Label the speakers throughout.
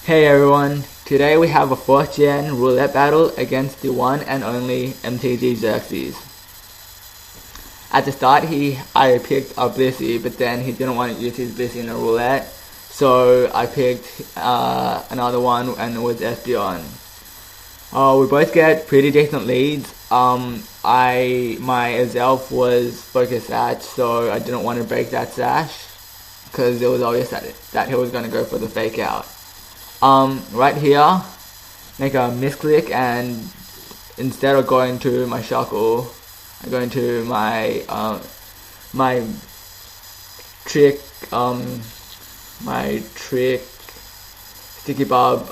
Speaker 1: Hey everyone, today we have a 4th gen roulette battle against the one and only MTGXERXES. At the start I picked a blissey, but then he didn't want to use his blissey in a roulette, so I picked another one and it was espeon. We both get pretty decent leads. My elf was focus sash, so I didn't want to break that sash because it was obvious that he was going to go for the fake out. Right here, make a misclick, and instead of going to my shuckle, I go into my my trick sticky bob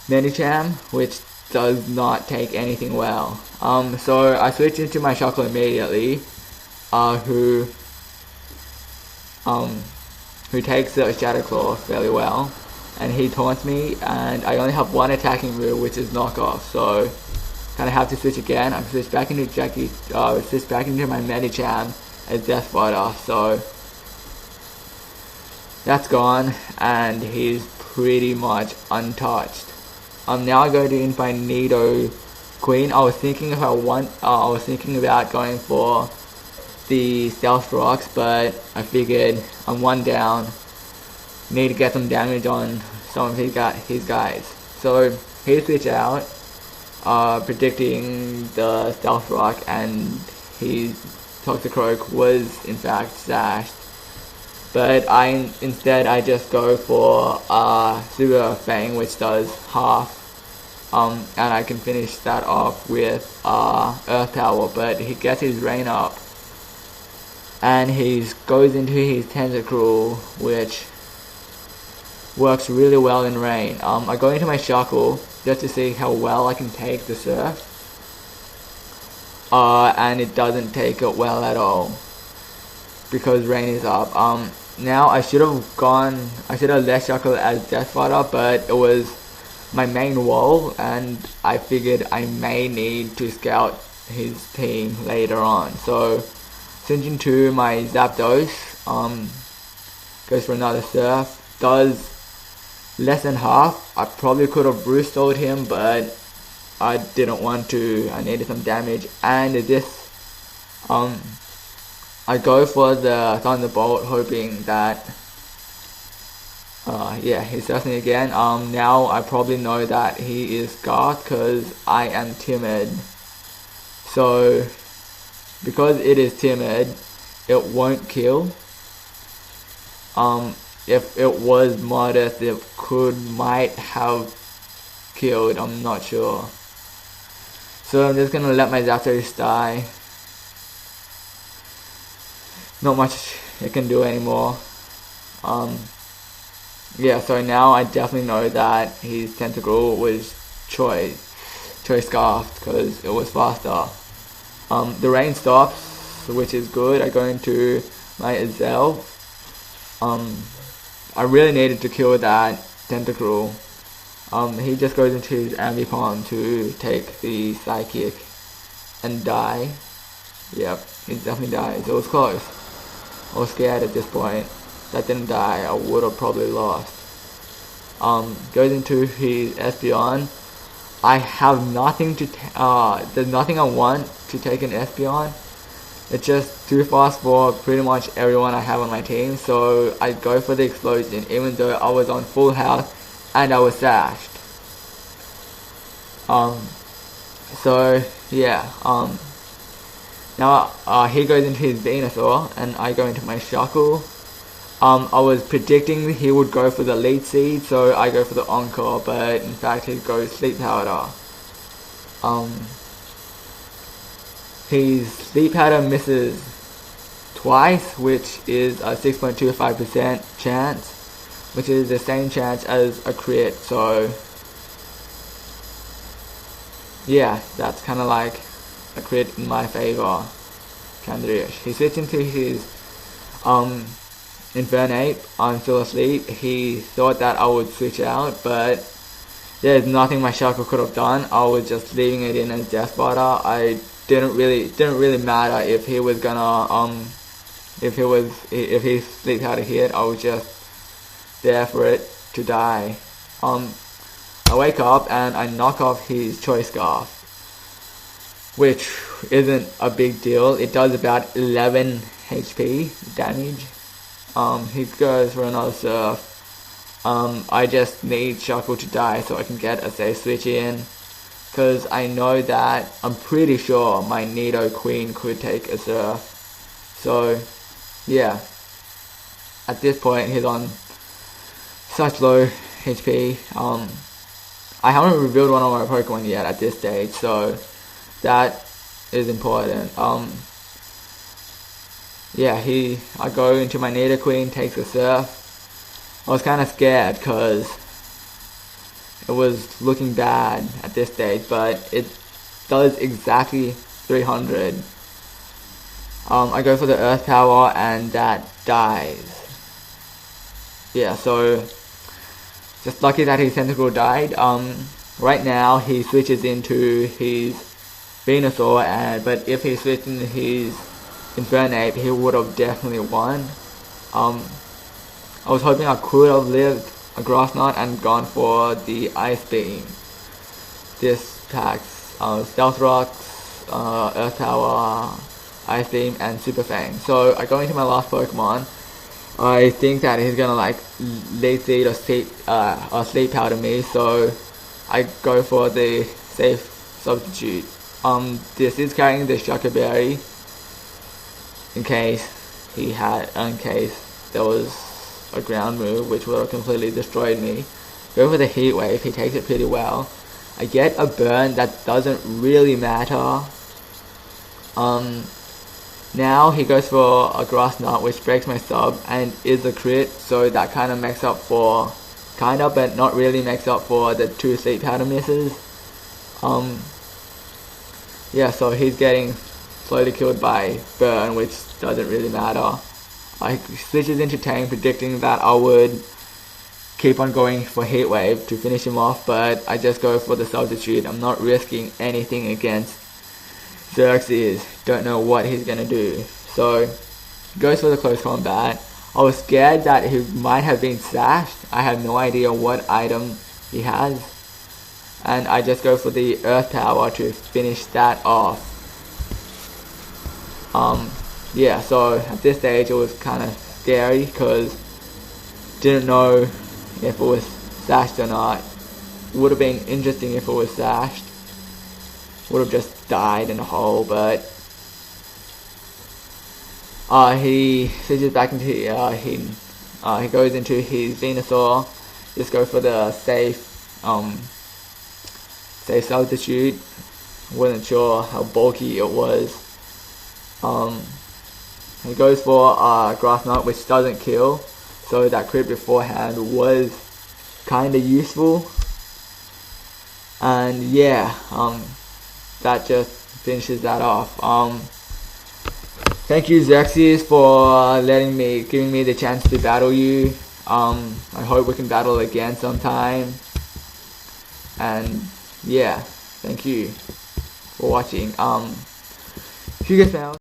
Speaker 1: Medicham, which does not take anything well. So I switch into my shuckle immediately, who takes the Shadow Claw fairly well. And he taunts me, and I only have one attacking move, which is knockoff, so kind of have to switch again. I switch back into switch back into my Medicham as Death Fighter, so that's gone, and he's pretty much untouched. Now I go into my Nido Queen. I was thinking about going for the Stealth Rocks, but I figured I'm one down. Need to get some damage on some of his guys. So he switched out, predicting the Stealth Rock, and his Toxicroak was in fact sashed. But instead I just go for Super Fang, which does half, and I can finish that off with Earth Power. But he gets his Rain up, and he goes into his Tentacruel, which works really well in rain. I go into my shuckle just to see how well I can take the surf, and it doesn't take it well at all because rain is up. Now I should have left shuckle as Death Fighter, but it was my main wall, and I figured I may need to scout his team later on. So switch into my Zapdos, goes for another surf, does less than half. I probably could have restored him, but I didn't want to. I needed some damage, and this I go for the Thunderbolt, hoping that he surfs me again. Now I probably know that he is scarfed because I am timid, so because it is timid, it won't kill. If it was modest, it might have killed, I'm not sure. So I'm just gonna let my Zapdos die. Not much it can do anymore. Yeah, so now I definitely know that his Tentacruel was choice scarfed because it was faster. The rain stops, which is good. I go into my Azel. I really needed to kill that Tentacruel. He just goes into his Ambipom to take the Psychic and die. Yep, he definitely dies. It was close. I was scared at this point. That didn't die, I would have probably lost. Goes into his Espeon. I have nothing to there's nothing I want to take an Espeon. It's just too fast for pretty much everyone I have on my team, so I go for the explosion even though I was on full health and I was sashed. So yeah, now he goes into his Venusaur and I go into my Shuckle. I was predicting he would go for the Lead Seed, so I go for the Encore, but in fact he goes Sleep Powder. His Sleep Powder misses twice, which is a 6.25% chance, which is the same chance as a crit, so yeah, that's kind of like a crit in my favor. Candrish. He switched into his Infernape. I'm still asleep. He thought that I would switch out, but there's nothing my Shuckle could have done. I was just leaving it in as Death Fighter. I didn't really matter if he was gonna if his Sleep Powder hit. I was just there for it to die. I wake up and I knock off his choice scarf, which isn't a big deal. It does about 11 HP damage. He goes for another surf. I just need Shuckle to die so I can get a safe switch in, because I know that I'm pretty sure my Nido Queen could take a surf. So yeah, at this point he's on such low HP. I haven't revealed one of my Pokemon yet at this stage, so that is important. Yeah, I go into my Nido Queen, takes a surf. I was kind of scared because it was looking bad at this stage, but it does exactly 300. I go for the Earth Power and that dies. Yeah, so just lucky that his Tentacle died. Right now he switches into his Venusaur, but if he switched into his Infernape, he would have definitely won. I was hoping I could have lived a Grass Knot and gone for the Ice Beam. This packs Stealth Rocks, Earth Power, Ice Beam, and Super Fang. So I go into my last Pokemon. I think that he's gonna like Lead Seed or Sleep Powder me, so I go for the safe substitute. This is carrying the Shucker Berry in case there was a ground move which would have completely destroyed me. Go for the Heat Wave, he takes it pretty well. I get a burn that doesn't really matter. Now he goes for a Grass Knot which breaks my sub and is a crit, so that kind of makes up for, but not really makes up for the 2 Sleep Powder misses. Yeah, so he's getting slowly killed by burn, which doesn't really matter. I switches into Tang, predicting that I would keep on going for Heat Wave to finish him off, but I just go for the substitute. I'm not risking anything against Xerxes. Don't know what he's gonna do. So goes for the close combat. I was scared that he might have been sashed. I have no idea what item he has, and I just go for the Earth Power to finish that off. Yeah, so at this stage it was kind of scary because didn't know if it was sashed or not. It would have been interesting if it was sashed. Would have just died in a hole, but he switches back into he goes into his Venusaur. Just go for the safe substitute. Wasn't sure how bulky it was. He goes for Grass Knot, which doesn't kill, so that crit beforehand was kinda useful. And yeah, that just finishes that off. Thank you, Xerxes, for giving me the chance to battle you. I hope we can battle again sometime. And yeah, thank you for watching. If you guys found